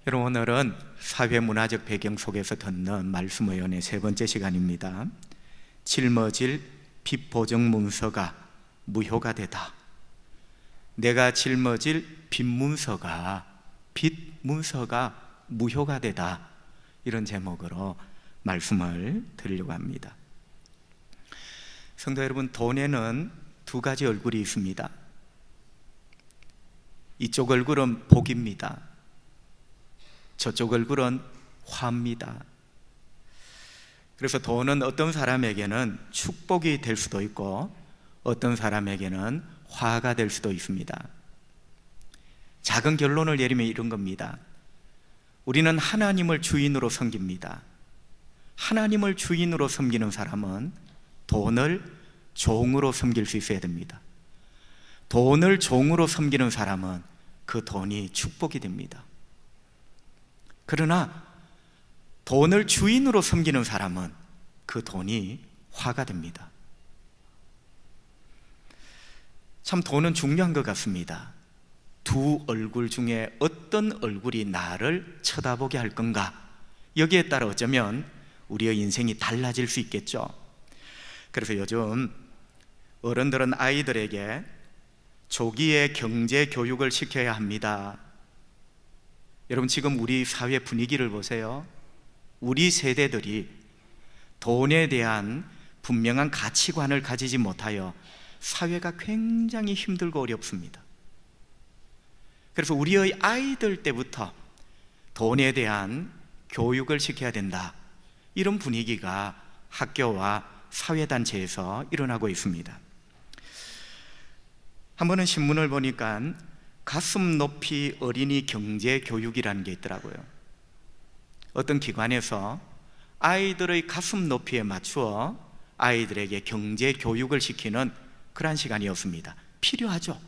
여러분, 오늘은 사회문화적 배경 속에서 듣는 말씀의원의 세 번째 시간입니다. 짊어질 빚보증 문서가 무효가 되다. 내가 짊어질 빚 문서가 무효가 되다. 이런 제목으로 말씀을 드리려고 합니다. 성도 여러분, 돈에는 두 가지 얼굴이 있습니다. 이쪽 얼굴은 복입니다. 저쪽 얼굴은 화입니다. 그래서 돈은 어떤 사람에게는 축복이 될 수도 있고 어떤 사람에게는 화가 될 수도 있습니다. 작은 결론을 내리면 이런 겁니다. 우리는 하나님을 주인으로 섬깁니다. 하나님을 주인으로 섬기는 사람은 돈을 종으로 섬길 수 있어야 됩니다. 돈을 종으로 섬기는 사람은 그 돈이 축복이 됩니다. 그러나 돈을 주인으로 섬기는 사람은 그 돈이 화가 됩니다. 참 돈은 중요한 것 같습니다. 두 얼굴 중에 어떤 얼굴이 나를 쳐다보게 할 건가, 여기에 따라 어쩌면 우리의 인생이 달라질 수 있겠죠. 그래서 요즘 어른들은 아이들에게 조기에 경제 교육을 시켜야 합니다. 여러분, 지금 우리 사회 분위기를 보세요. 우리 세대들이 돈에 대한 분명한 가치관을 가지지 못하여 사회가 굉장히 힘들고 어렵습니다. 그래서 우리의 아이들 때부터 돈에 대한 교육을 시켜야 된다, 이런 분위기가 학교와 사회단체에서 일어나고 있습니다. 한 번은 신문을 보니까 가슴 높이 어린이 경제 교육이라는 게 있더라고요. 어떤 기관에서 아이들의 가슴 높이에 맞추어 아이들에게 경제 교육을 시키는 그런 시간이었습니다. 필요하죠.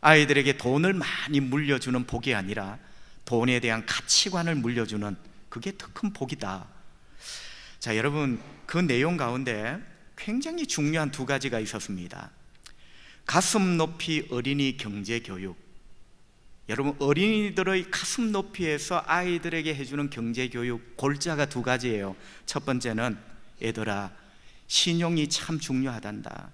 아이들에게 돈을 많이 물려주는 복이 아니라 돈에 대한 가치관을 물려주는, 그게 더 큰 복이다. 자, 여러분, 그 내용 가운데 굉장히 중요한 두 가지가 있었습니다. 가슴 높이 어린이 경제 교육. 여러분, 어린이들의 가슴 높이에서 아이들에게 해주는 경제 교육 골자가 두 가지예요. 첫 번째는, 얘들아, 신용이 참 중요하단다.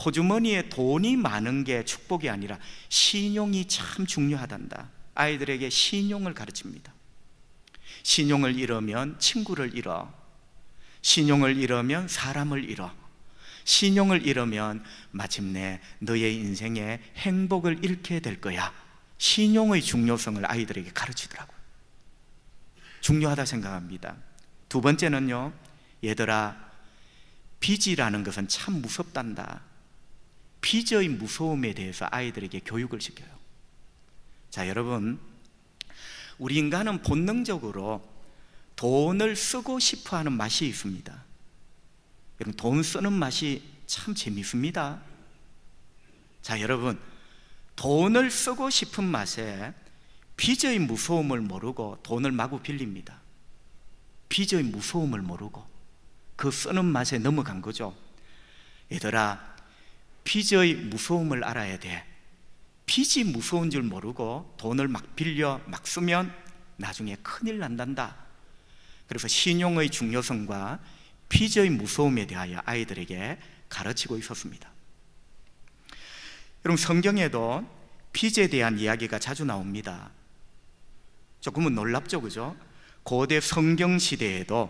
호주머니에 돈이 많은 게 축복이 아니라 신용이 참 중요하단다. 아이들에게 신용을 가르칩니다. 신용을 잃으면 친구를 잃어, 신용을 잃으면 사람을 잃어, 신용을 잃으면 마침내 너의 인생에 행복을 잃게 될 거야. 신용의 중요성을 아이들에게 가르치더라고요. 중요하다 생각합니다. 두 번째는요, 얘들아, 빚이라는 것은 참 무섭단다. 빚의 무서움에 대해서 아이들에게 교육을 시켜요. 자, 여러분, 우리 인간은 본능적으로 돈을 쓰고 싶어 하는 맛이 있습니다. 여러분, 돈 쓰는 맛이 참 재밌습니다. 자, 여러분, 돈을 쓰고 싶은 맛에 빚의 무서움을 모르고 돈을 마구 빌립니다. 빚의 무서움을 모르고 그 쓰는 맛에 넘어간 거죠. 얘들아, 빚의 무서움을 알아야 돼. 빚이 무서운 줄 모르고 돈을 막 빌려 막 쓰면 나중에 큰일 난단다. 그래서 신용의 중요성과 빚의 무서움에 대하여 아이들에게 가르치고 있었습니다. 여러분, 성경에도 빚에 대한 이야기가 자주 나옵니다. 조금은 놀랍죠, 그죠? 고대 성경 시대에도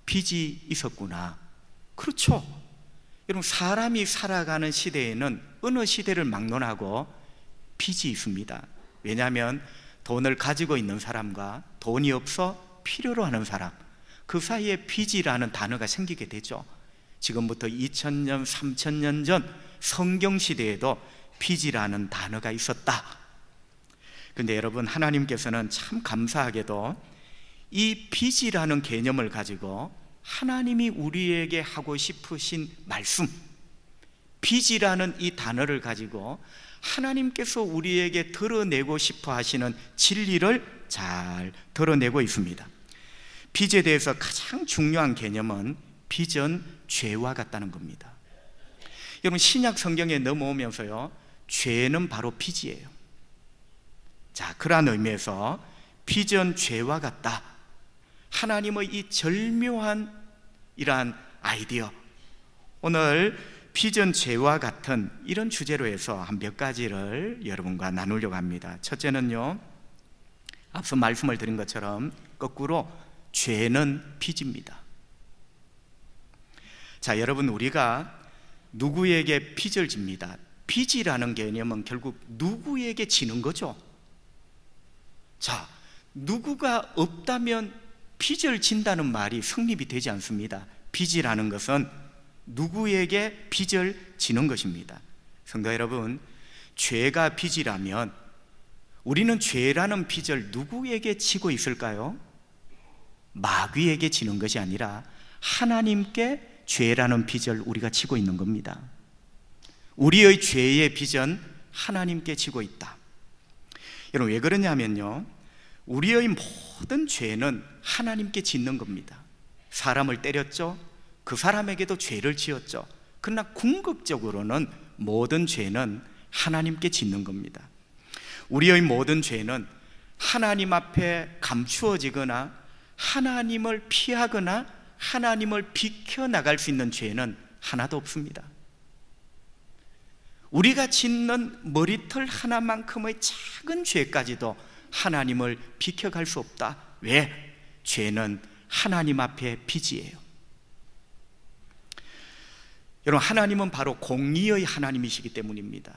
빚이 있었구나. 그렇죠. 여러분, 사람이 살아가는 시대에는 어느 시대를 막론하고 빚이 있습니다. 왜냐하면 돈을 가지고 있는 사람과 돈이 없어 필요로 하는 사람, 그 사이에 빚이라는 단어가 생기게 되죠. 지금부터 2000년, 3000년 전 성경시대에도 빚이라는 단어가 있었다. 그런데 여러분, 하나님께서는 참 감사하게도 이 빚이라는 개념을 가지고 하나님이 우리에게 하고 싶으신 말씀, 빚이라는 이 단어를 가지고 하나님께서 우리에게 드러내고 싶어 하시는 진리를 잘 드러내고 있습니다. 빚에 대해서 가장 중요한 개념은 빚은 죄와 같다는 겁니다. 여러분, 신약 성경에 넘어오면서요, 죄는 바로 빚이에요. 자, 그러한 의미에서 빚은 죄와 같다. 하나님의 이 절묘한 이러한 아이디어, 오늘 빚은 죄와 같은 이런 주제로 해서 한 몇 가지를 여러분과 나누려고 합니다. 첫째는요, 앞서 말씀을 드린 것처럼 거꾸로 죄는 빚입니다. 자, 여러분, 우리가 누구에게 빚을 집니다. 빚이라는 개념은 결국 누구에게 지는 거죠. 자, 누구가 없다면 빚을 진다는 말이 성립이 되지 않습니다. 빚이라는 것은 누구에게 빚을 지는 것입니다. 성도 여러분, 죄가 빚이라면 우리는 죄라는 빚을 누구에게 지고 있을까요? 마귀에게 지는 것이 아니라 하나님께 죄라는 빚을 우리가 지고 있는 겁니다. 우리의 죄의 빚은 하나님께 지고 있다. 여러분, 왜 그러냐면요, 우리의 모든 죄는 하나님께 짓는 겁니다. 사람을 때렸죠? 그 사람에게도 죄를 지었죠. 그러나 궁극적으로는 모든 죄는 하나님께 짓는 겁니다. 우리의 모든 죄는 하나님 앞에 감추어지거나 하나님을 피하거나 하나님을 비켜나갈 수 있는 죄는 하나도 없습니다. 우리가 짓는 머리털 하나만큼의 작은 죄까지도 하나님을 비켜갈 수 없다. 왜? 죄는 하나님 앞에 빚이에요. 여러분, 하나님은 바로 공의의 하나님이시기 때문입니다.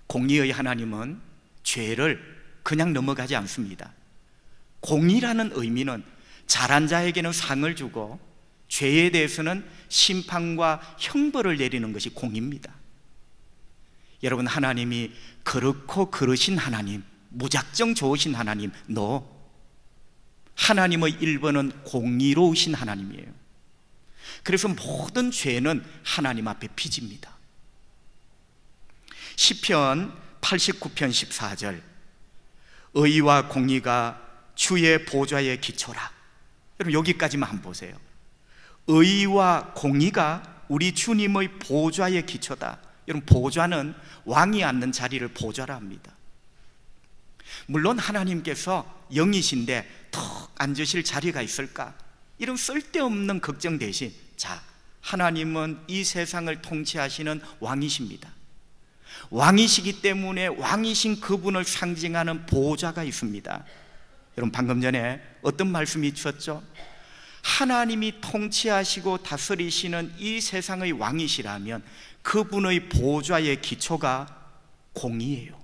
공의의 하나님은 죄를 그냥 넘어가지 않습니다. 공의라는 의미는 잘한 자에게는 상을 주고 죄에 대해서는 심판과 형벌을 내리는 것이 공의입니다. 여러분, 하나님이 그렇고 그러신 하나님, 무작정 좋으신 하나님, 하나님의 1번은 공의로우신 하나님이에요. 그래서 모든 죄는 하나님 앞에 빚입니다. 시편 89편 14절, 의와 공의가 주의 보좌의 기초라. 여러분, 여기까지만 한번 보세요. 의와 공의가 우리 주님의 보좌의 기초다. 여러분, 보좌는 왕이 앉는 자리를 보좌라 합니다. 물론 하나님께서 영이신데 턱 앉으실 자리가 있을까? 이런 쓸데없는 걱정 대신, 자, 하나님은 이 세상을 통치하시는 왕이십니다. 왕이시기 때문에 왕이신 그분을 상징하는 보좌가 있습니다. 여러분, 방금 전에 어떤 말씀이 있었죠? 하나님이 통치하시고 다스리시는 이 세상의 왕이시라면 그분의 보좌의 기초가 공의예요.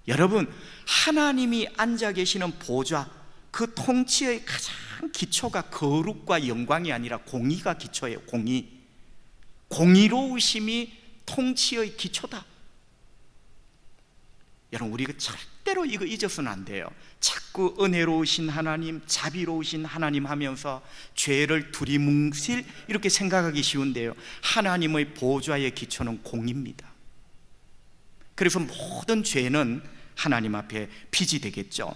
여러분, 하나님이 앉아 계시는 보좌, 그 통치의 가장 기초가 거룩과 영광이 아니라 공의가 기초예요. 공의로우심이 통치의 기초다. 여러분, 우리가 절대로 이거 잊어서는 안 돼요. 자꾸 은혜로우신 하나님, 자비로우신 하나님 하면서 죄를 두리뭉실 이렇게 생각하기 쉬운데요, 하나님의 보좌의 기초는 공의입니다. 그래서 모든 죄는 하나님 앞에 빚이 되겠죠.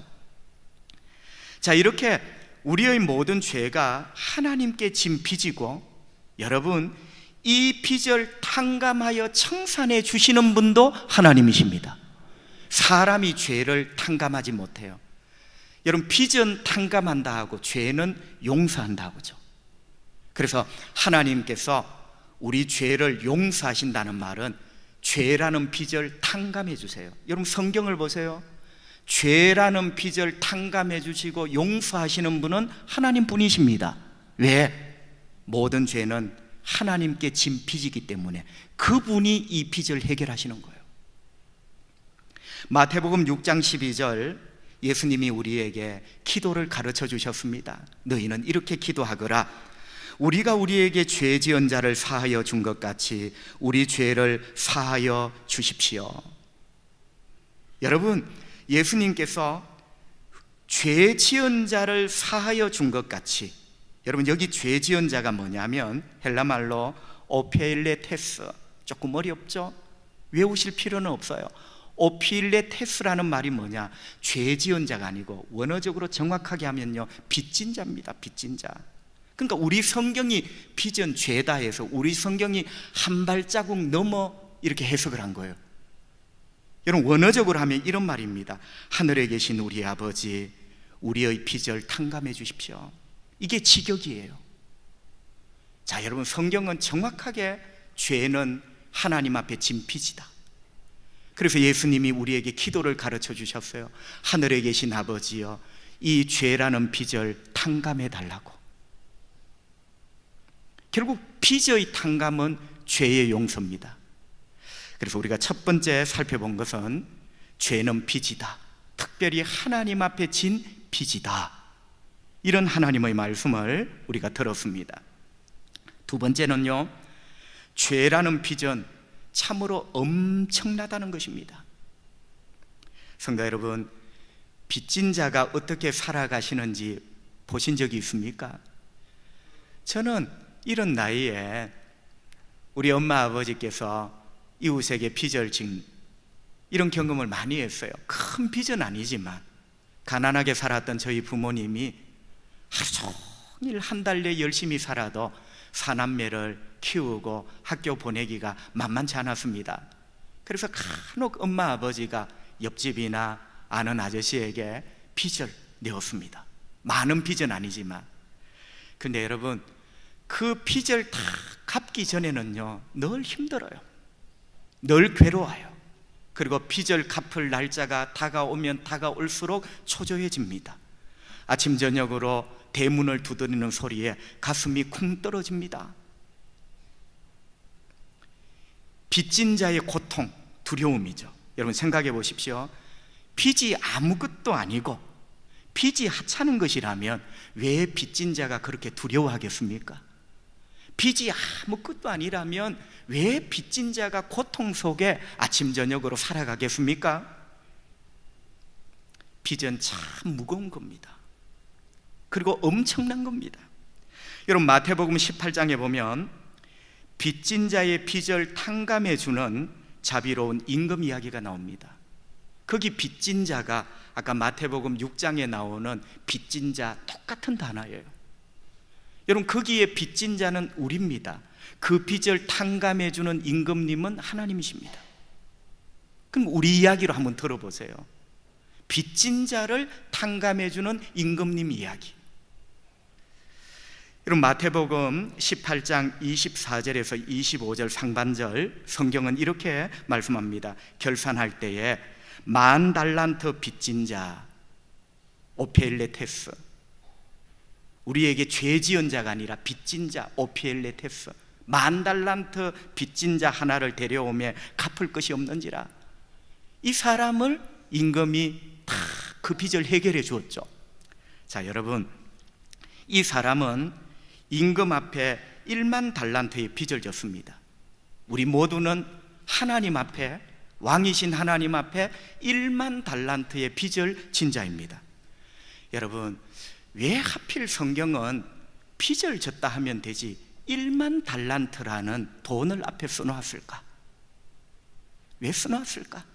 자, 이렇게 우리의 모든 죄가 하나님께 진 빚이고, 여러분, 이 빚을 탕감하여 청산해 주시는 분도 하나님이십니다. 사람이 죄를 탕감하지 못해요. 여러분, 빚은 탕감한다 하고 죄는 용서한다 하고죠. 그래서 하나님께서 우리 죄를 용서하신다는 말은 죄라는 빚을 탕감해 주세요. 여러분, 성경을 보세요. 죄라는 빚을 탕감해 주시고 용서하시는 분은 하나님 분이십니다. 왜? 모든 죄는 하나님께 진 빚이기 때문에 그분이 이 빚을 해결하시는 거예요. 마태복음 6장 12절, 예수님이 우리에게 기도를 가르쳐 주셨습니다. 너희는 이렇게 기도하거라. 우리가 우리에게 죄 지은 자를 사하여 준 것 같이 우리 죄를 사하여 주십시오. 여러분, 예수님께서 죄 지은 자를 사하여 준 것 같이, 여러분, 여기 죄 지은 자가 뭐냐면 헬라말로 오피일레테스, 조금 어렵죠? 외우실 필요는 없어요. 오피일레테스라는 말이 뭐냐? 죄 지은 자가 아니고 원어적으로 정확하게 하면요, 빚진 자입니다. 빚진 자. 그러니까 우리 성경이 빚은 죄다 해서 우리 성경이 한 발자국 넘어 이렇게 해석을 한 거예요. 여러분, 원어적으로 하면 이런 말입니다. 하늘에 계신 우리 아버지, 우리의 빚을 탕감해 주십시오. 이게 직역이에요. 자, 여러분, 성경은 정확하게 죄는 하나님 앞에 진 빚이다. 그래서 예수님이 우리에게 기도를 가르쳐 주셨어요. 하늘에 계신 아버지여, 이 죄라는 빚을 탕감해 달라고. 결국 빚의 탕감은 죄의 용서입니다. 그래서 우리가 첫 번째 살펴본 것은 죄는 빚이다, 특별히 하나님 앞에 진 빚이다, 이런 하나님의 말씀을 우리가 들었습니다. 두 번째는요, 죄라는 빚은 참으로 엄청나다는 것입니다. 성도 여러분, 빚진 자가 어떻게 살아가시는지 보신 적이 있습니까? 저는 이런 나이에 우리 엄마 아버지께서 이웃에게 빚을 진 이런 경험을 많이 했어요. 큰 빚은 아니지만 가난하게 살았던 저희 부모님이 하루 종일 한 달 내 열심히 살아도 사남매를 키우고 학교 보내기가 만만치 않았습니다. 그래서 간혹 엄마 아버지가 옆집이나 아는 아저씨에게 빚을 내었습니다. 많은 빚은 아니지만. 근데 여러분, 그 빚을 다 갚기 전에는요, 늘 힘들어요. 늘 괴로워요. 그리고 빚을 갚을 날짜가 다가오면 다가올수록 초조해집니다. 아침 저녁으로 대문을 두드리는 소리에 가슴이 쿵 떨어집니다. 빚진 자의 고통, 두려움이죠. 여러분, 생각해 보십시오. 빚이 아무것도 아니고 빚이 하찮은 것이라면 왜 빚진 자가 그렇게 두려워하겠습니까? 빚이 아무것도 아니라면 왜 빚진 자가 고통 속에 아침 저녁으로 살아가겠습니까? 빚은 참 무거운 겁니다. 그리고 엄청난 겁니다. 여러분, 마태복음 18장에 보면 빚진 자의 빚을 탕감해 주는 자비로운 임금 이야기가 나옵니다. 거기 빚진 자가 아까 마태복음 6장에 나오는 빚진 자 똑같은 단어예요. 여러분, 거기에 빚진 자는 우리입니다. 그 빚을 탕감해 주는 임금님은 하나님이십니다. 그럼 우리 이야기로 한번 들어보세요. 빚진 자를 탕감해 주는 임금님 이야기. 여러분, 마태복음 18장 24절에서 25절 상반절 성경은 이렇게 말씀합니다. 결산할 때에 10,000달란트 빚진 자 오피엘레테스, 우리에게 죄 지은 자가 아니라 빚진 자 오피엘레테스, 10,000달란트 빚진 자 하나를 데려오며 갚을 것이 없는지라. 이 사람을 임금이 다 그 빚을 해결해 주었죠. 자, 여러분, 이 사람은 임금 앞에 10,000달란트의 빚을 졌습니다. 우리 모두는 하나님 앞에, 왕이신 하나님 앞에 10,000달란트의 빚을 진 자입니다. 여러분, 왜 하필 성경은 빚을 졌다 하면 되지 10,000달란트라는 돈을 앞에 써놓았을까? 왜 써놓았을까?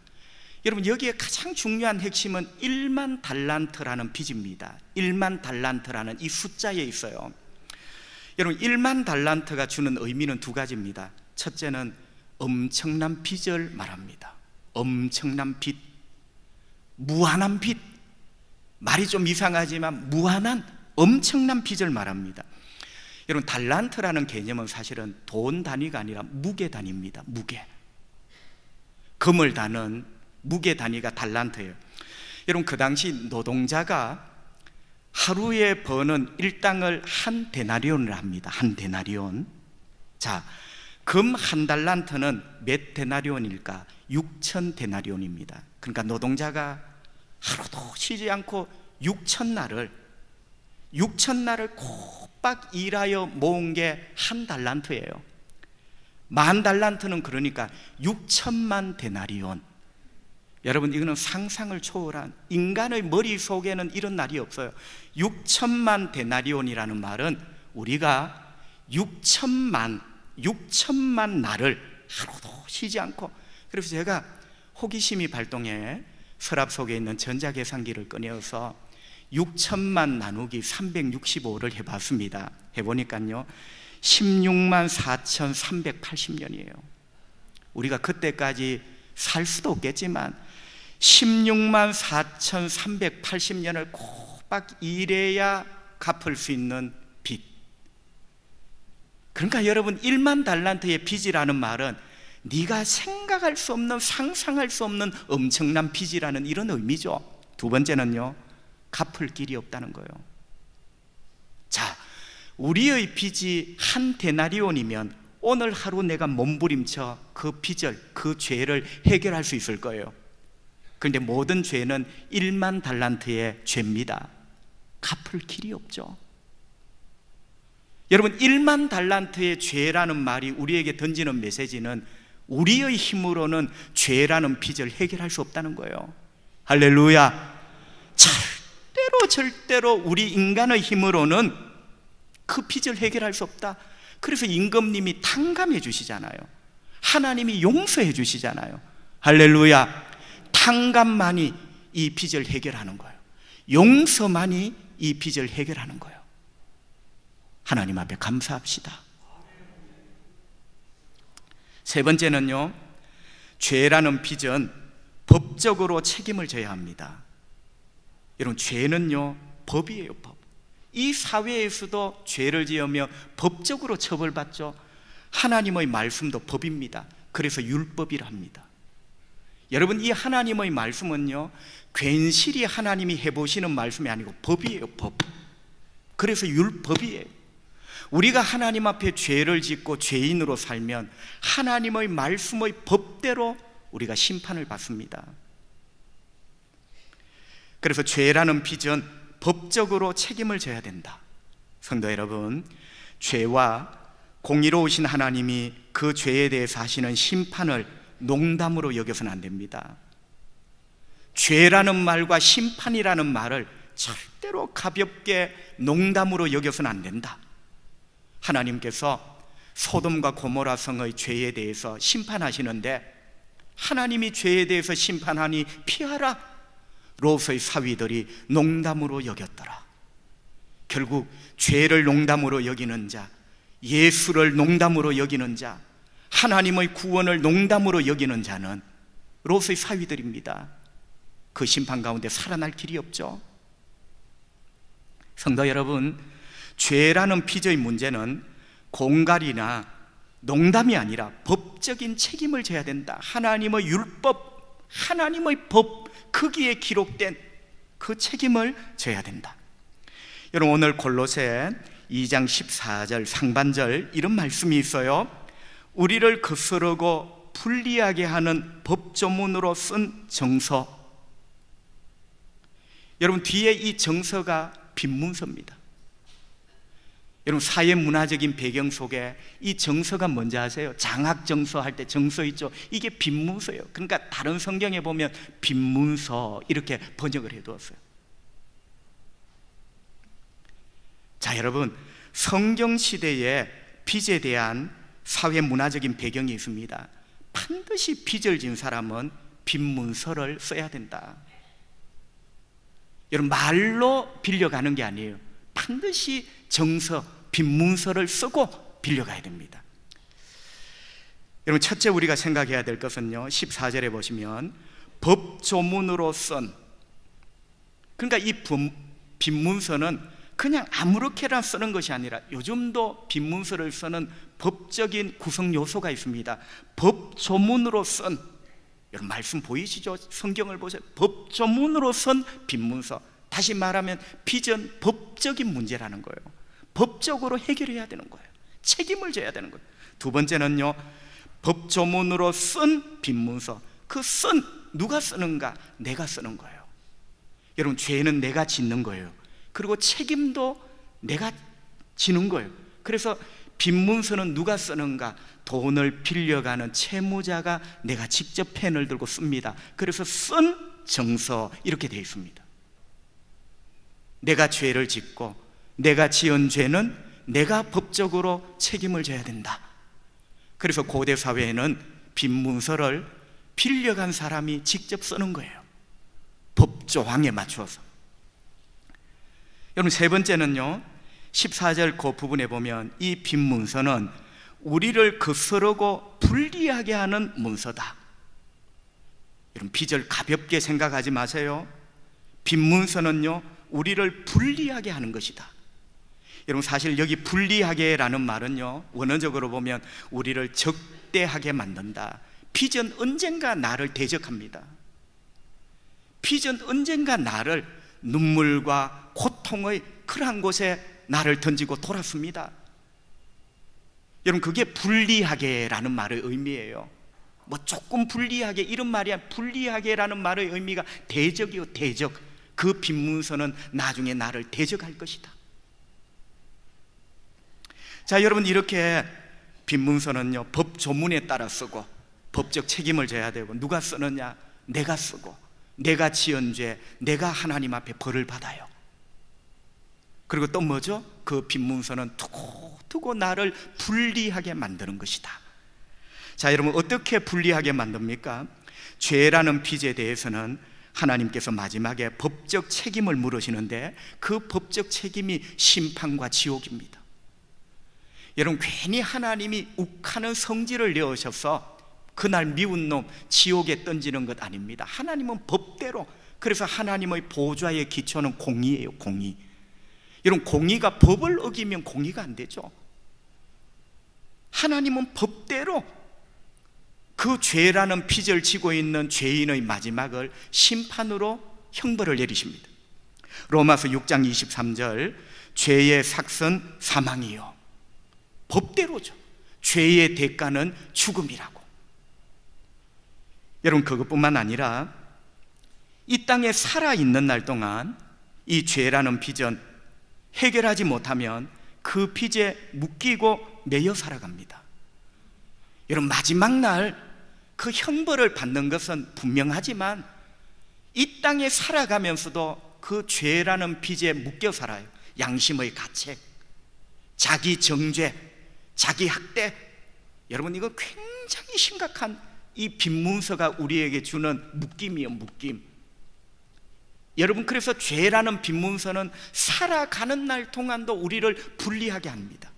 여러분, 여기에 가장 중요한 핵심은 10,000달란트라는 빚입니다. 10,000달란트라는 이 숫자에 있어요. 여러분, 10,000달란트가 주는 의미는 두 가지입니다. 첫째는 엄청난 빚을 말합니다. 엄청난 빚, 무한한 빚. 말이 좀 이상하지만 무한한 엄청난 빚을 말합니다. 여러분, 달란트라는 개념은 사실은 돈 단위가 아니라 무게 단위입니다. 무게, 금을 다는 무게 단위가 달란트예요. 여러분, 그 당시 노동자가 하루에 버는 일당을 한 데나리온을 합니다. 한 데나리온. 자, 금 한 달란트는 몇 데나리온일까? 6,000데나리온입니다. 그러니까 노동자가 하루도 쉬지 않고 6,000날을 콕박 일하여 모은 게 한 달란트예요. 10,000달란트는 그러니까 6천만 데나리온. 여러분, 이거는 상상을 초월한, 인간의 머릿속에는 이런 날이 없어요. 6천만 데나리온이라는 말은 우리가 6천만 날을 하루도 쉬지 않고, 그래서 제가 호기심이 발동해 서랍 속에 있는 전자계산기를 꺼내어서 6천만 나누기 365를 해봤습니다. 해보니까요 164,380년이에요. 우리가 그때까지 살 수도 없겠지만 16만 4,380년을 꼬박 일해야 갚을 수 있는 빚. 그러니까 여러분, 1만 달란트의 빚이라는 말은 네가 생각할 수 없는, 상상할 수 없는 엄청난 빚이라는 이런 의미죠. 두 번째는요, 갚을 길이 없다는 거예요. 자, 우리의 빚이 한 데나리온이면 오늘 하루 내가 몸부림쳐 그 빚을, 그 죄를 해결할 수 있을 거예요. 그런데 모든 죄는 1만 달란트의 죄입니다. 갚을 길이 없죠. 여러분, 1만 달란트의 죄라는 말이 우리에게 던지는 메시지는 우리의 힘으로는 죄라는 빚을 해결할 수 없다는 거예요. 할렐루야. 절대로 우리 인간의 힘으로는 그 빚을 해결할 수 없다. 그래서 임금님이 탕감해 주시잖아요. 하나님이 용서해 주시잖아요. 할렐루야. 탕감만이 이 빚을 해결하는 거예요. 용서만이 이 빚을 해결하는 거예요. 하나님 앞에 감사합시다. 세 번째는요, 죄라는 빚은 법적으로 책임을 져야 합니다. 여러분, 죄는요, 법이에요, 법. 이 사회에서도 죄를 지으며 법적으로 처벌받죠. 하나님의 말씀도 법입니다. 그래서 율법이라 합니다. 여러분, 이 하나님의 말씀은요, 괜시리 하나님이 해보시는 말씀이 아니고 법이에요, 법. 그래서 율법이에요. 우리가 하나님 앞에 죄를 짓고 죄인으로 살면 하나님의 말씀의 법대로 우리가 심판을 받습니다. 그래서 죄라는 빚은 법적으로 책임을 져야 된다. 성도 여러분, 죄와 공의로우신 하나님이 그 죄에 대해서 하시는 심판을 농담으로 여겨서는 안 됩니다. 죄라는 말과 심판이라는 말을 절대로 가볍게 농담으로 여겨서는 안 된다. 하나님께서 소돔과 고모라 성의 죄에 대해서 심판하시는데 하나님이 죄에 대해서 심판하니 피하라, 롯의 사위들이 농담으로 여겼더라. 결국 죄를 농담으로 여기는 자, 예수를 농담으로 여기는 자, 하나님의 구원을 농담으로 여기는 자는 롯의 사위들입니다. 그 심판 가운데 살아날 길이 없죠. 성도 여러분, 죄라는 빚의 문제는 공갈이나 농담이 아니라 법적인 책임을 져야 된다. 하나님의 율법, 하나님의 법, 거기에 기록된 그 책임을 져야 된다. 여러분, 오늘 골로새 2장 14절 상반절 이런 말씀이 있어요. 우리를 거스르고 불리하게 하는 법조문으로 쓴 정서. 여러분, 뒤에 이 정서가 빈문서입니다. 여러분, 사회 문화적인 배경 속에 이 정서가 뭔지 아세요? 장학정서 할 때 정서 있죠? 이게 빈문서예요. 그러니까 다른 성경에 보면 빈문서 이렇게 번역을 해두었어요. 자, 여러분, 성경시대에 빚에 대한 사회 문화적인 배경이 있습니다. 반드시 빚을 진 사람은 빈문서를 써야 된다. 여러분, 말로 빌려가는 게 아니에요. 반드시 정서, 빈문서를 쓰고 빌려가야 됩니다. 여러분, 첫째 우리가 생각해야 될 것은요, 14절에 보시면 법조문으로 쓴, 그러니까 이 빈문서는 그냥 아무렇게나 쓰는 것이 아니라 요즘도 빈문서를 쓰는 법적인 구성 요소가 있습니다. 법조문으로 쓴, 여러분 말씀 보이시죠? 성경을 보세요. 법조문으로 쓴 빈문서. 다시 말하면 빚은 법적인 문제라는 거예요. 법적으로 해결해야 되는 거예요. 책임을 져야 되는 거예요. 두 번째는요, 법조문으로 쓴 빈문서. 그 쓴, 누가 쓰는가? 내가 쓰는 거예요. 여러분, 죄는 내가 짓는 거예요. 그리고 책임도 내가 지는 거예요. 그래서 빈문서는 누가 쓰는가? 돈을 빌려가는 채무자가 내가 직접 펜을 들고 씁니다. 그래서 쓴 정서 이렇게 되어 있습니다. 내가 죄를 짓고 내가 지은 죄는 내가 법적으로 책임을 져야 된다. 그래서 고대 사회에는 빈문서를 빌려간 사람이 직접 쓰는 거예요. 법조항에 맞추어서. 여러분, 세 번째는요, 14절 그 부분에 보면 이 빈문서는 우리를 거스르고 불리하게 하는 문서다. 여러분, 빚을 가볍게 생각하지 마세요. 빚 문서는요, 우리를 불리하게 하는 것이다. 여러분, 사실 여기 불리하게라는 말은요, 원어적으로 보면 우리를 적대하게 만든다. 빚은 언젠가 나를 대적합니다. 빚은 언젠가 나를 눈물과 고통의 그러한 곳에 나를 던지고 돌았습니다. 여러분, 그게 불리하게라는 말의 의미예요. 뭐 조금 불리하게 이런 말이 아니라 불리하게라는 말의 의미가 대적이요, 대적. 그 빚 문서는 나중에 나를 대적할 것이다. 자, 여러분, 이렇게 빚 문서는요, 법 조문에 따라 쓰고 법적 책임을 져야 되고, 누가 쓰느냐? 내가 쓰고, 내가 지은 죄, 내가 하나님 앞에 벌을 받아요. 그리고 또 뭐죠? 그 빚 문서는 두고 나를 불리하게 만드는 것이다. 자, 여러분, 어떻게 불리하게 만듭니까? 죄라는 빚에 대해서는 하나님께서 마지막에 법적 책임을 물으시는데, 그 법적 책임이 심판과 지옥입니다. 여러분, 괜히 하나님이 욱하는 성질을 내어셔서 그날 미운 놈 지옥에 던지는 것 아닙니다. 하나님은 법대로, 그래서 하나님의 보좌의 기초는 공의예요, 공의. 여러분, 공의가 법을 어기면 공의가 안 되죠. 하나님은 법대로 그 죄라는 빚을 지고 있는 죄인의 마지막을 심판으로 형벌을 내리십니다. 로마서 6장 23절, 죄의 삭은 사망이요, 법대로죠. 죄의 대가는 죽음이라고. 여러분, 그것뿐만 아니라 이 땅에 살아있는 날 동안 이 죄라는 빚은 해결하지 못하면 그 빚에 묶이고 매여 살아갑니다. 여러분, 마지막 날 그 형벌을 받는 것은 분명하지만 이 땅에 살아가면서도 그 죄라는 빚에 묶여 살아요. 양심의 가책, 자기 정죄, 자기 학대. 여러분, 이거 굉장히 심각한 이 빚 문서가 우리에게 주는 묶임이에요, 묶임. 여러분, 그래서 죄라는 빚 문서는 살아가는 날 동안도 우리를 불리하게 합니다.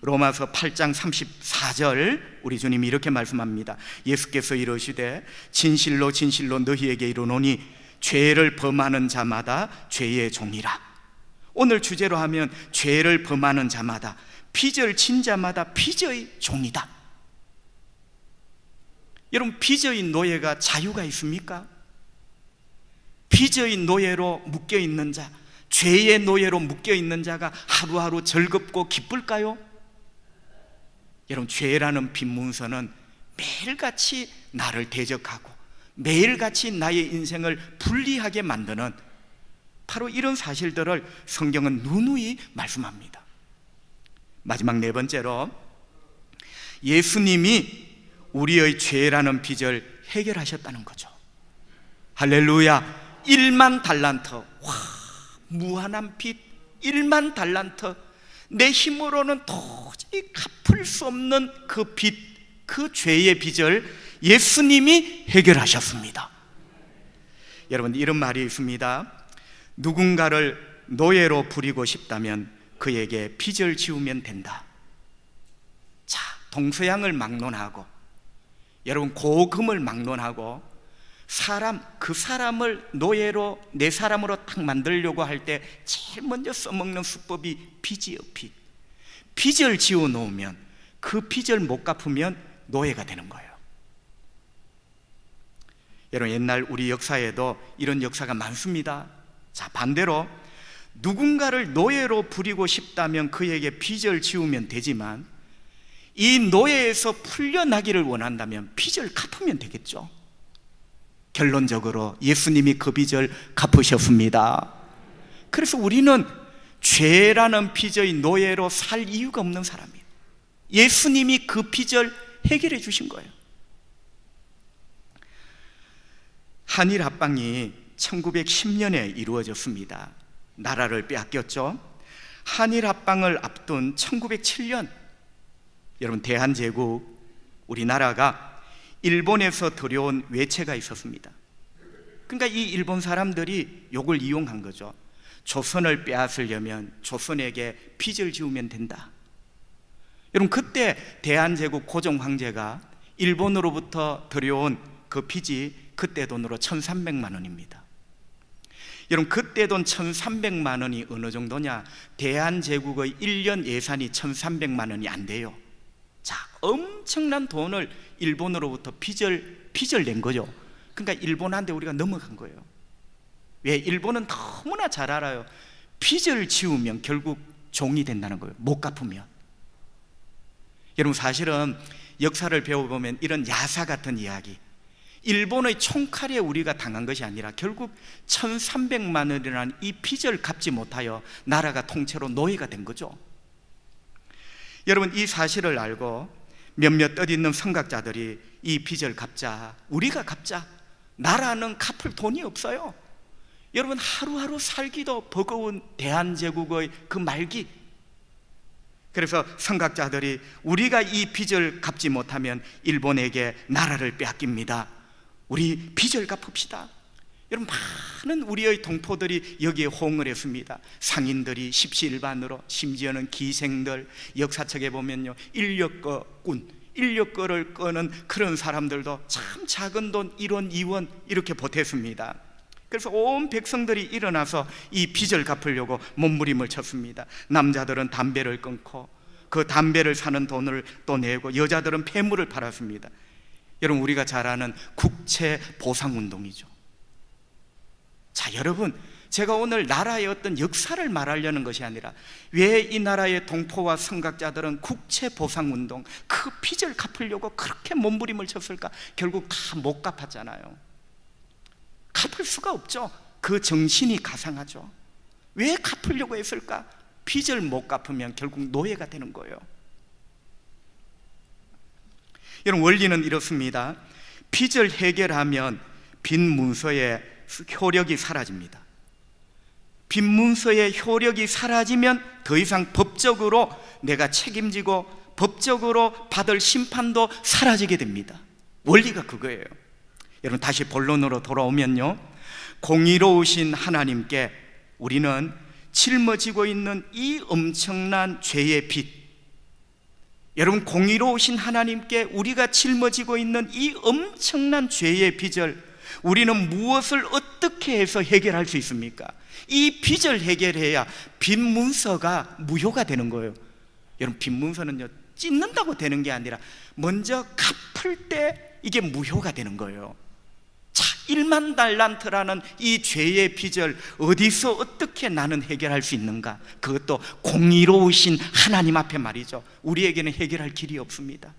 로마서 8장 34절, 우리 주님이 이렇게 말씀합니다. 예수께서 이르시되 진실로 진실로 너희에게 이르노니 죄를 범하는 자마다 죄의 종이라. 오늘 주제로 하면 죄를 범하는 자마다, 빚을 진 자마다 빚의 종이다. 여러분, 빚의 노예가 자유가 있습니까? 빚의 노예로 묶여있는 자, 죄의 노예로 묶여있는 자가 하루하루 즐겁고 기쁠까요? 여러분, 죄라는 빚 문서는 매일같이 나를 대적하고 매일같이 나의 인생을 불리하게 만드는 바로 이런 사실들을 성경은 누누이 말씀합니다. 마지막 네 번째로, 예수님이 우리의 죄라는 빚을 해결하셨다는 거죠. 할렐루야. 1만 달란트, 와, 무한한 빚 1만 달란트, 내 힘으로는 도저히 갚을 수 없는 그 빚, 그 죄의 빚을 예수님이 해결하셨습니다. 여러분, 이런 말이 있습니다. 누군가를 노예로 부리고 싶다면 그에게 빚을 지우면 된다. 자, 동서양을 막론하고, 여러분, 고금을 막론하고 그 사람을 노예로 내 사람으로 딱 만들려고 할 때 제일 먼저 써먹는 수법이 빚이에요, 빚. 빚을 지어 놓으면 그 빚을 못 갚으면 노예가 되는 거예요. 여러분, 옛날 우리 역사에도 이런 역사가 많습니다. 자, 반대로 누군가를 노예로 부리고 싶다면 그에게 빚을 지우면 되지만, 이 노예에서 풀려나기를 원한다면 빚을 갚으면 되겠죠. 결론적으로 예수님이 그 빚을 갚으셨습니다. 그래서 우리는 죄라는 빚의 노예로 살 이유가 없는 사람이에요. 예수님이 그 빚을 해결해 주신 거예요. 한일 합방이 1910년에 이루어졌습니다. 나라를 빼앗겼죠. 한일 합방을 앞둔 1907년, 여러분, 대한제국, 우리나라가 일본에서 들여온 외채가 있었습니다. 그러니까 이 일본 사람들이 이걸 이용한 거죠. 조선을 빼앗으려면 조선에게 빚을 지우면 된다. 여러분, 그때 대한제국 고종 황제가 일본으로부터 들여온 그 빚이 그때 돈으로 1,300만 원입니다. 여러분, 그때 돈 1,300만 원이 어느 정도냐? 대한제국의 1년 예산이 1,300만 원이 안 돼요. 자, 엄청난 돈을 일본으로부터 빚을 낸 거죠. 그러니까 일본한테 우리가 넘어간 거예요. 왜? 일본은 너무나 잘 알아요. 빚을 지우면 결국 종이 된다는 거예요. 못 갚으면. 여러분, 사실은 역사를 배워보면 이런 야사 같은 이야기, 일본의 총칼에 우리가 당한 것이 아니라 결국 1,300만 원이라는 이 빚을 갚지 못하여 나라가 통째로 노예가 된 거죠. 여러분, 이 사실을 알고 몇몇 뜻있는 선각자들이 이 빚을 갚자, 우리가 갚자, 나라는 갚을 돈이 없어요. 여러분, 하루하루 살기도 버거운 대한제국의 그 말기, 그래서 선각자들이 우리가 이 빚을 갚지 못하면 일본에게 나라를 빼앗깁니다. 우리 빚을 갚읍시다. 여러분, 많은 우리의 동포들이 여기에 호응을 했습니다. 상인들이 십시일반으로, 심지어는 기생들, 역사책에 보면요, 인력거를 끄는 그런 사람들도 참 작은 돈 1원, 2원 이렇게 보탰습니다. 그래서 온 백성들이 일어나서 이 빚을 갚으려고 몸부림을 쳤습니다. 남자들은 담배를 끊고 그 담배를 사는 돈을 또 내고, 여자들은 폐물을 팔았습니다. 여러분, 우리가 잘 아는 국채 보상운동이죠. 자, 여러분, 제가 오늘 나라의 어떤 역사를 말하려는 것이 아니라 왜 이 나라의 동포와 선각자들은 국채 보상운동, 그 빚을 갚으려고 그렇게 몸부림을 쳤을까? 결국 다 못 갚았잖아요. 갚을 수가 없죠. 그 정신이 가상하죠. 왜 갚으려고 했을까? 빚을 못 갚으면 결국 노예가 되는 거예요. 여러분, 원리는 이렇습니다. 빚을 해결하면 빚 문서의 효력이 사라집니다. 빚 문서의 효력이 사라지면 더 이상 법적으로 내가 책임지고 법적으로 받을 심판도 사라지게 됩니다. 원리가 그거예요. 여러분, 다시 본론으로 돌아오면요, 공의로우신 하나님께 우리는 짊어지고 있는 이 엄청난 죄의 빚, 여러분, 공의로우신 하나님께 우리가 짊어지고 있는 이 엄청난 죄의 빚을 우리는 무엇을 어떻게 해서 해결할 수 있습니까? 이 빚을 해결해야 빚 문서가 무효가 되는 거예요. 여러분, 빚 문서는요, 찢는다고 되는 게 아니라 먼저 갚을 때 이게 무효가 되는 거예요. 자, 1만 달란트라는 이 죄의 빚을 어디서 어떻게 나는 해결할 수 있는가? 그것도 공의로우신 하나님 앞에 말이죠. 우리에게는 해결할 길이 없습니다.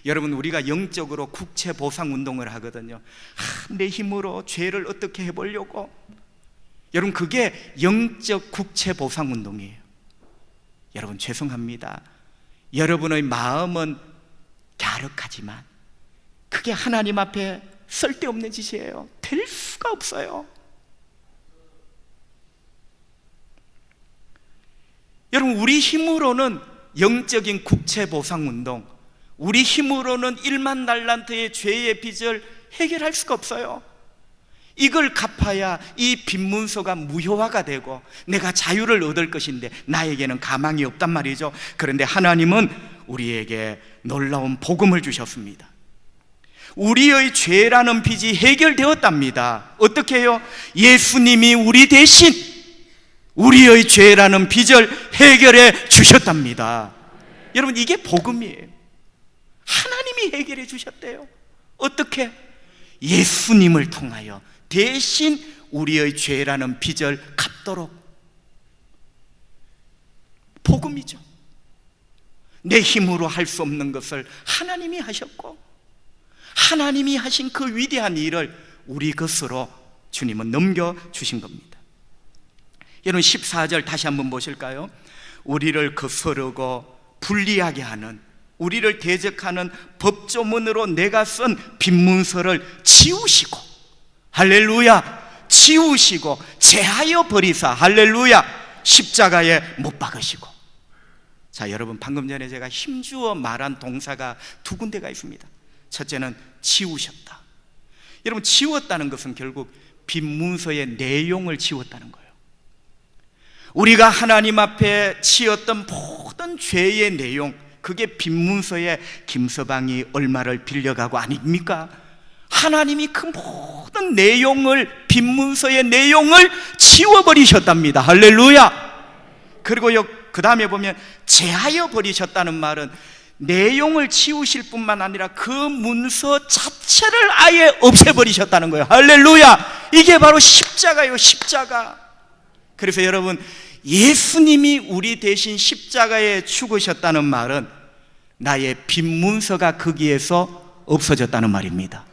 여러분, 우리가 영적으로 국채 보상 운동을 하거든요. 내 힘으로 죄를 어떻게 해보려고. 여러분, 그게 영적 국채 보상 운동이에요. 여러분, 죄송합니다. 여러분의 마음은 갸륵하지만 그게 하나님 앞에 쓸데없는 짓이에요. 될 수가 없어요. 여러분, 우리 힘으로는 영적인 국채 보상 운동, 우리 힘으로는 1만 달란트의 죄의 빚을 해결할 수가 없어요. 이걸 갚아야 이 빚 문서가 무효화가 되고 내가 자유를 얻을 것인데 나에게는 가망이 없단 말이죠. 그런데 하나님은 우리에게 놀라운 복음을 주셨습니다. 우리의 죄라는 빚이 해결되었답니다. 어떻게 해요? 예수님이 우리 대신 우리의 죄라는 빚을 해결해 주셨답니다. 여러분, 이게 복음이에요. 하나님이 해결해 주셨대요. 어떻게? 예수님을 통하여 대신 우리의 죄라는 빚을 갚도록. 복음이죠. 내 힘으로 할 수 없는 것을 하나님이 하셨고, 하나님이 하신 그 위대한 일을 우리 것으로 주님은 넘겨주신 겁니다. 여러분, 14절 다시 한번 보실까요? 우리를 거스르고 불리하게 하는, 우리를 대적하는 법조문으로 내가 쓴 빚문서를 지우시고, 할렐루야, 지우시고 제하여 버리사, 할렐루야, 십자가에 못 박으시고. 자, 여러분, 방금 전에 제가 힘주어 말한 동사가 두 군데가 있습니다. 첫째는 지우셨다. 여러분, 지웠다는 것은 결국 빚 문서의 내용을 지웠다는 거예요. 우리가 하나님 앞에 지었던 모든 죄의 내용, 그게 빚 문서에 김서방이 얼마를 빌려가고 아닙니까? 하나님이 그 모든 내용을, 빈문서의 내용을 지워버리셨답니다. 할렐루야. 그리고요, 그 다음에 보면 제하여 버리셨다는 말은 내용을 지우실 뿐만 아니라 그 문서 자체를 아예 없애버리셨다는 거예요. 할렐루야. 이게 바로 십자가예요. 십자가. 그래서 여러분, 예수님이 우리 대신 십자가에 죽으셨다는 말은 나의 빈문서가 거기에서 없어졌다는 말입니다.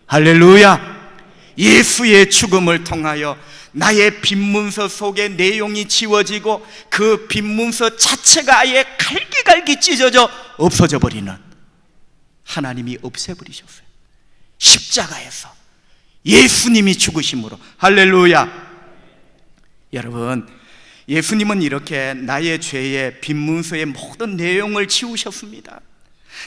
할렐루야. 예수의 죽음을 통하여 나의 빈문서 속의 내용이 지워지고 그 빈문서 자체가 아예 갈기갈기 찢어져 없어져 버리는, 하나님이 없애버리셨어요. 십자가에서 예수님이 죽으심으로. 할렐루야. 여러분, 예수님은 이렇게 나의 죄의 빈문서의 모든 내용을 지우셨습니다.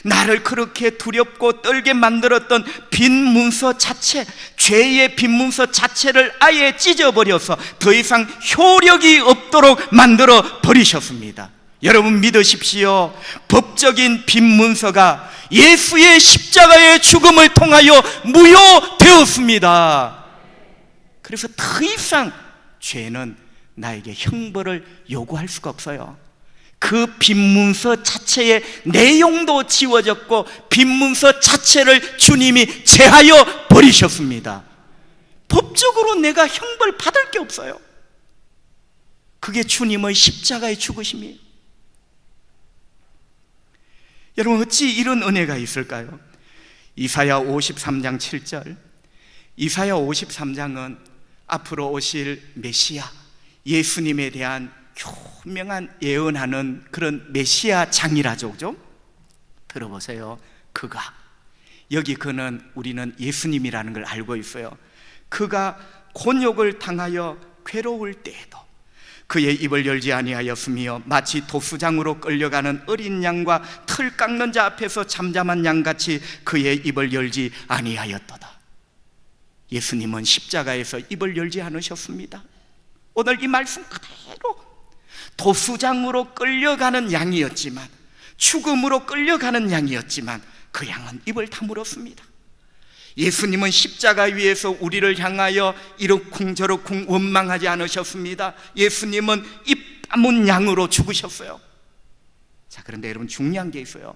나를 그렇게 두렵고 떨게 만들었던 빈문서 자체, 죄의 빈문서 자체를 아예 찢어버려서 더 이상 효력이 없도록 만들어 버리셨습니다. 여러분 믿으십시오. 법적인 빈문서가 예수의 십자가의 죽음을 통하여 무효되었습니다. 그래서 더 이상 죄는 나에게 형벌을 요구할 수가 없어요. 그 빈문서 자체의 내용도 지워졌고 빈문서 자체를 주님이 제하여 버리셨습니다. 법적으로 내가 형벌 받을 게 없어요. 그게 주님의 십자가의 죽으심이에요. 여러분, 어찌 이런 은혜가 있을까요? 이사야 53장 7절. 이사야 53장은 앞으로 오실 메시아 예수님에 대한 교명한 예언하는 그런 메시아 장이라죠, 그죠? 들어보세요. 그가, 여기 그는 우리는 예수님이라는 걸 알고 있어요. 그가 곤욕을 당하여 괴로울 때에도 그의 입을 열지 아니하였으며 마치 도수장으로 끌려가는 어린 양과 틀 깎는 자 앞에서 잠잠한 양같이 그의 입을 열지 아니하였도다. 예수님은 십자가에서 입을 열지 않으셨습니다. 오늘 이 말씀 그대로 도수장으로 끌려가는 양이었지만, 죽음으로 끌려가는 양이었지만 그 양은 입을 다물었습니다. 예수님은 십자가 위에서 우리를 향하여 이러쿵 저러쿵 원망하지 않으셨습니다. 예수님은 입 다문 양으로 죽으셨어요. 자, 그런데 여러분, 중요한 게 있어요.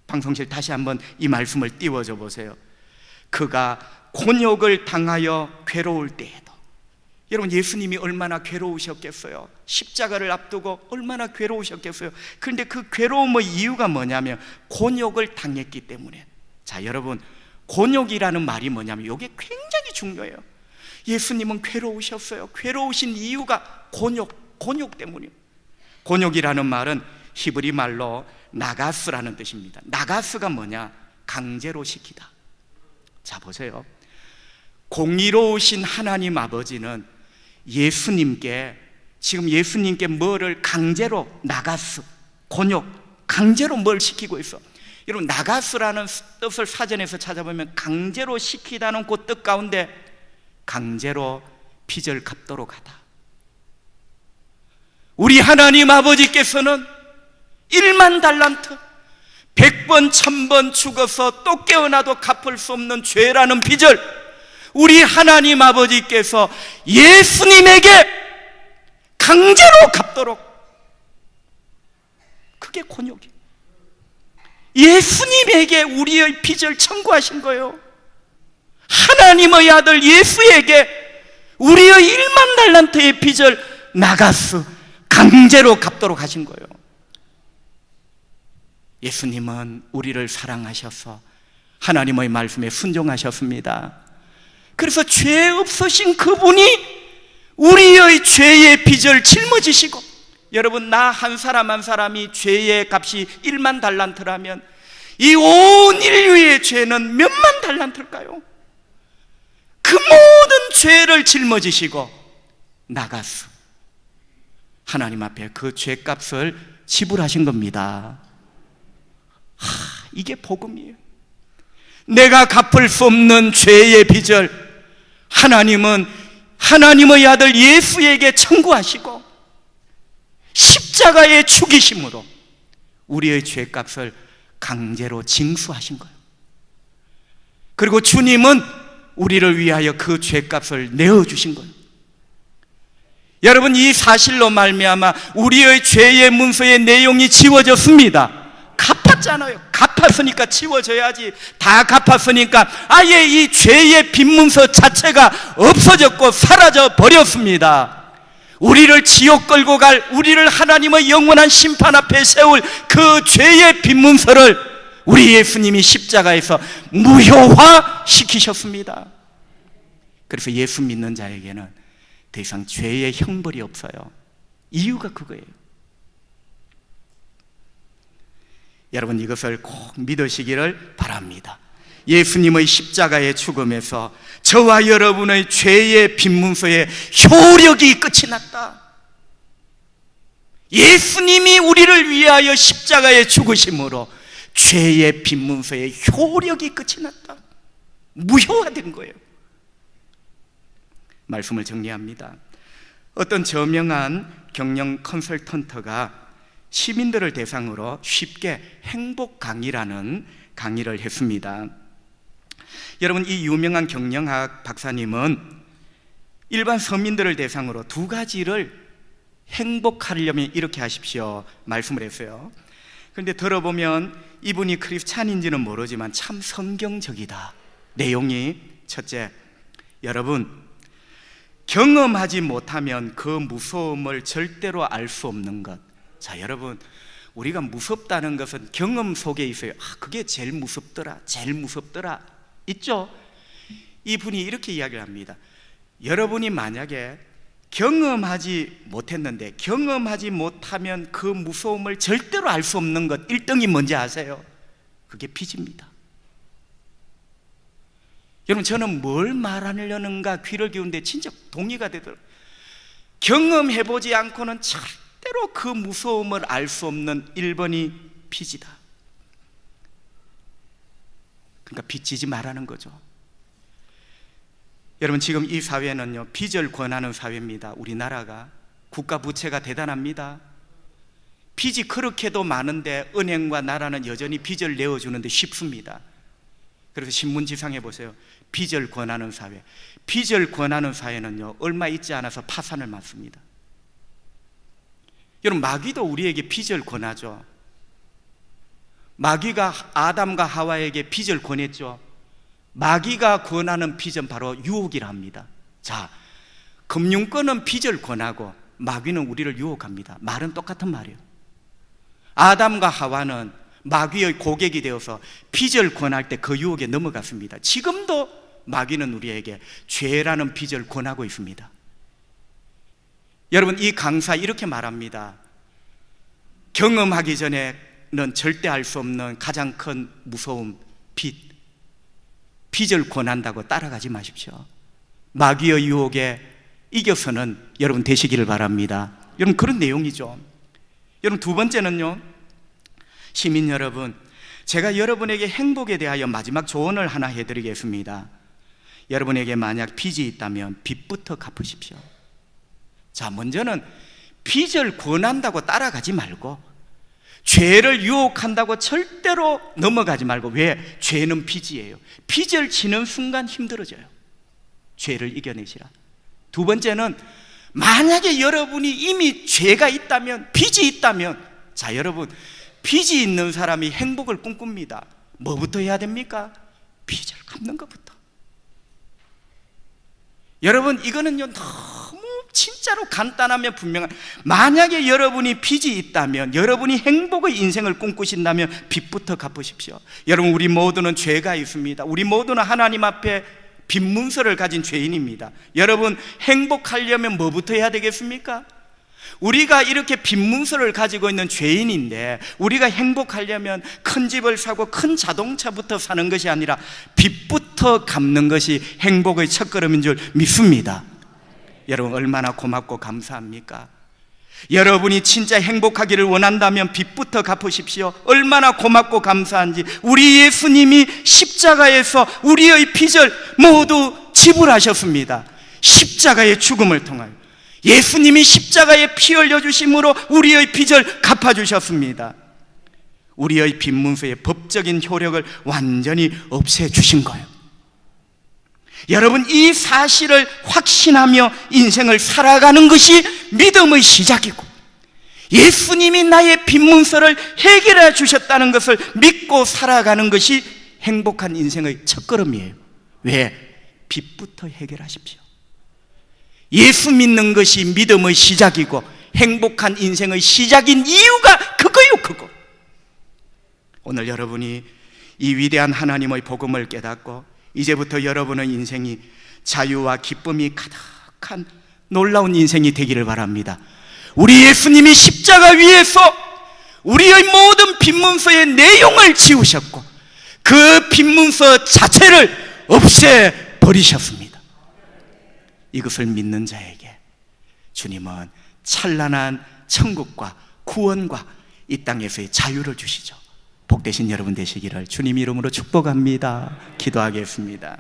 방송실 다시 한번 이 말씀을 띄워줘 보세요. 그가 곤욕을 당하여 괴로울 때에도. 여러분, 예수님이 얼마나 괴로우셨겠어요? 십자가를 앞두고 얼마나 괴로우셨겠어요? 그런데 그 괴로움의 이유가 뭐냐면 곤욕을 당했기 때문에. 자, 여러분, 곤욕이라는 말이 뭐냐면 이게 굉장히 중요해요. 예수님은 괴로우셨어요. 괴로우신 이유가 곤욕 때문이에요. 곤욕이라는 말은 히브리 말로 나가스라는 뜻입니다. 나가스가 뭐냐? 강제로 시키다. 자, 보세요. 공의로우신 하나님 아버지는 예수님께, 지금 예수님께 뭐를 강제로, 나가스, 곤욕, 강제로 뭘 시키고 있어? 여러분, 나가스라는 뜻을 사전에서 찾아보면 강제로 시키다는 그 뜻 가운데 강제로 빚을 갚도록 하다. 우리 하나님 아버지께서는 1만 달란트, 100번 1000번 죽어서 또 깨어나도 갚을 수 없는 죄라는 빚을 우리 하나님 아버지께서 예수님에게 강제로 갚도록, 그게 곤욕이에요. 예수님에게 우리의 빚을 청구하신 거예요. 하나님의 아들 예수에게 우리의 1만 달란트의 빚을 나가스, 강제로 갚도록 하신 거예요. 예수님은 우리를 사랑하셔서 하나님의 말씀에 순종하셨습니다. 그래서 죄 없으신 그분이 우리의 죄의 빚을 짊어지시고, 여러분, 나 한 사람 한 사람이 죄의 값이 1만 달란트라면 이 온 인류의 죄는 몇만 달란트일까요? 그 모든 죄를 짊어지시고 나가서 하나님 앞에 그 죄값을 지불하신 겁니다. 이게 복음이에요. 내가 갚을 수 없는 죄의 빚을 하나님은 하나님의 아들 예수에게 청구하시고 십자가의 죽이심으로 우리의 죄값을 강제로 징수하신 거예요. 그리고 주님은 우리를 위하여 그 죄값을 내어주신 거예요. 여러분, 이 사실로 말미암아 우리의 죄의 문서의 내용이 지워졌습니다. 갚았잖아요. 갚았으니까 지워져야지. 다 갚았으니까 아예 이 죄의 빈문서 자체가 없어졌고 사라져 버렸습니다. 우리를 지옥 끌고 갈, 우리를 하나님의 영원한 심판 앞에 세울 그 죄의 빈문서를 우리 예수님이 십자가에서 무효화 시키셨습니다. 그래서 예수 믿는 자에게는 더 이상 죄의 형벌이 없어요. 이유가 그거예요. 여러분, 이것을 꼭 믿으시기를 바랍니다. 예수님의 십자가의 죽음에서 저와 여러분의 죄의 빈문서의 효력이 끝이 났다. 예수님이 우리를 위하여 십자가에 죽으심으로 죄의 빈문서의 효력이 끝이 났다. 무효화된 거예요. 말씀을 정리합니다. 어떤 저명한 경영 컨설턴트가 시민들을 대상으로 쉽게 행복 강의라는 강의를 했습니다. 여러분, 이 유명한 경영학 박사님은 일반 서민들을 대상으로 두 가지를 행복하려면 이렇게 하십시오 말씀을 했어요. 그런데 들어보면 이분이 크리스찬인지는 모르지만 참 성경적이다. 내용이 첫째, 여러분, 경험하지 못하면 그 무서움을 절대로 알 수 없는 것. 자, 여러분, 우리가 무섭다는 것은 경험 속에 있어요. 그게 제일 무섭더라, 제일 무섭더라, 있죠? 이분이 이렇게 이야기를 합니다. 여러분이 만약에 경험하지 못했는데 경험하지 못하면 그 무서움을 절대로 알 수 없는 것 1등이 뭔지 아세요? 그게 빚입니다. 여러분, 저는 뭘 말하려는가 귀를 기울는데 진짜 동의가 되더라고요. 경험해보지 않고는 절대로 그 무서움을 알 수 없는 1번이 빚이다. 그러니까 빚지지 말라는 거죠. 여러분, 지금 이 사회는요, 빚을 권하는 사회입니다. 우리나라가 국가 부채가 대단합니다. 빚이 그렇게도 많은데 은행과 나라는 여전히 빚을 내어주는데 쉽습니다. 그래서 신문지상에 보세요. 빚을 권하는 사회. 빚을 권하는 사회는요, 얼마 있지 않아서 파산을 맞습니다. 여러분, 마귀도 우리에게 빚을 권하죠. 마귀가 아담과 하와에게 빚을 권했죠. 마귀가 권하는 빚은 바로 유혹이라 합니다. 자, 금융권은 빚을 권하고 마귀는 우리를 유혹합니다. 말은 똑같은 말이에요. 아담과 하와는 마귀의 고객이 되어서 빚을 권할 때 그 유혹에 넘어갔습니다. 지금도 마귀는 우리에게 죄라는 빚을 권하고 있습니다. 여러분, 이 강사 이렇게 말합니다. 경험하기 전에는 절대 알 수 없는 가장 큰 무서움, 빚을 권한다고 따라가지 마십시오. 마귀의 유혹에 이겨서는 여러분 되시기를 바랍니다. 여러분, 그런 내용이죠. 여러분, 두 번째는요, 시민 여러분, 제가 여러분에게 행복에 대하여 마지막 조언을 하나 해드리겠습니다. 여러분에게 만약 빚이 있다면 빚부터 갚으십시오. 자, 먼저는 빚을 권한다고 따라가지 말고, 죄를 유혹한다고 절대로 넘어가지 말고. 왜? 죄는 빚이에요. 빚을 지는 순간 힘들어져요. 죄를 이겨내시라. 두 번째는 만약에 여러분이 이미 죄가 있다면, 빚이 있다면, 자, 여러분, 빚이 있는 사람이 행복을 꿈꿉니다. 뭐부터 해야 됩니까? 빚을 갚는 것부터. 여러분, 이거는요, 너무 진짜로 간단하면 분명한, 만약에 여러분이 빚이 있다면, 여러분이 행복의 인생을 꿈꾸신다면 빚부터 갚으십시오. 여러분, 우리 모두는 죄가 있습니다. 우리 모두는 하나님 앞에 빚 문서를 가진 죄인입니다. 여러분, 행복하려면 뭐부터 해야 되겠습니까? 우리가 이렇게 빚 문서를 가지고 있는 죄인인데, 우리가 행복하려면 큰 집을 사고 큰 자동차부터 사는 것이 아니라 빚부터 갚는 것이 행복의 첫걸음인 줄 믿습니다. 여러분, 얼마나 고맙고 감사합니까? 여러분이 진짜 행복하기를 원한다면 빚부터 갚으십시오. 얼마나 고맙고 감사한지. 우리 예수님이 십자가에서 우리의 빚을 모두 지불하셨습니다. 십자가의 죽음을 통하여 예수님이 십자가에 피 흘려주심으로 우리의 빚을 갚아주셨습니다. 우리의 빚 문서의 법적인 효력을 완전히 없애주신 거예요. 여러분, 이 사실을 확신하며 인생을 살아가는 것이 믿음의 시작이고, 예수님이 나의 빚 문서를 해결해 주셨다는 것을 믿고 살아가는 것이 행복한 인생의 첫걸음이에요. 왜? 빚부터 해결하십시오. 예수 믿는 것이 믿음의 시작이고 행복한 인생의 시작인 이유가 그거요, 그거. 오늘 여러분이 이 위대한 하나님의 복음을 깨닫고 이제부터 여러분의 인생이 자유와 기쁨이 가득한 놀라운 인생이 되기를 바랍니다. 우리 예수님이 십자가 위에서 우리의 모든 빚문서의 내용을 지우셨고 그 빚문서 자체를 없애버리셨습니다. 이것을 믿는 자에게 주님은 찬란한 천국과 구원과 이 땅에서의 자유를 주시죠. 복되신 여러분 되시기를 주님 이름으로 축복합니다. 기도하겠습니다.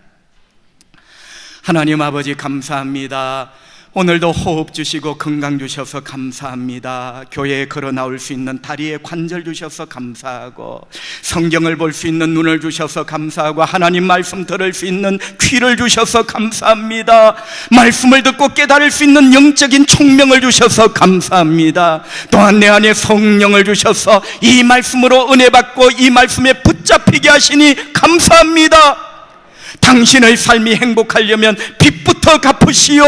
하나님 아버지, 감사합니다. 오늘도 호흡 주시고 건강 주셔서 감사합니다. 교회에 걸어 나올 수 있는 다리에 관절 주셔서 감사하고, 성경을 볼 수 있는 눈을 주셔서 감사하고, 하나님 말씀 들을 수 있는 귀를 주셔서 감사합니다. 말씀을 듣고 깨달을 수 있는 영적인 총명을 주셔서 감사합니다. 또한 내 안에 성령을 주셔서 이 말씀으로 은혜 받고 이 말씀에 붙잡히게 하시니 감사합니다. 당신의 삶이 행복하려면 빚부터 갚으시오.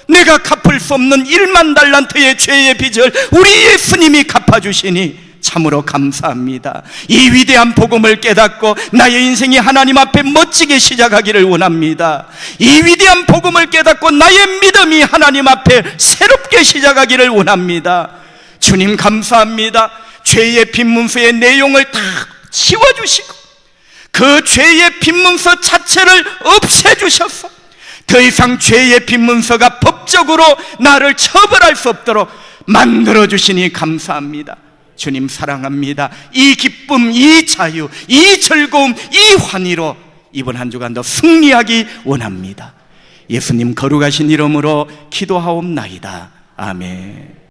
내가 갚을 수 없는 1만 달란트의 죄의 빚을 우리 예수님이 갚아주시니 참으로 감사합니다. 이 위대한 복음을 깨닫고 나의 인생이 하나님 앞에 멋지게 시작하기를 원합니다. 이 위대한 복음을 깨닫고 나의 믿음이 하나님 앞에 새롭게 시작하기를 원합니다. 주님 감사합니다. 죄의 빚문서의 내용을 다 치워주시고 그 죄의 빚문서 자체를 없애주셔서 더 이상 죄의 빚문서가 법적으로 나를 처벌할 수 없도록 만들어주시니 감사합니다. 주님 사랑합니다. 이 기쁨, 이 자유, 이 즐거움, 이 환희로 이번 한 주간도 승리하기 원합니다. 예수님 거룩하신 이름으로 기도하옵나이다. 아멘.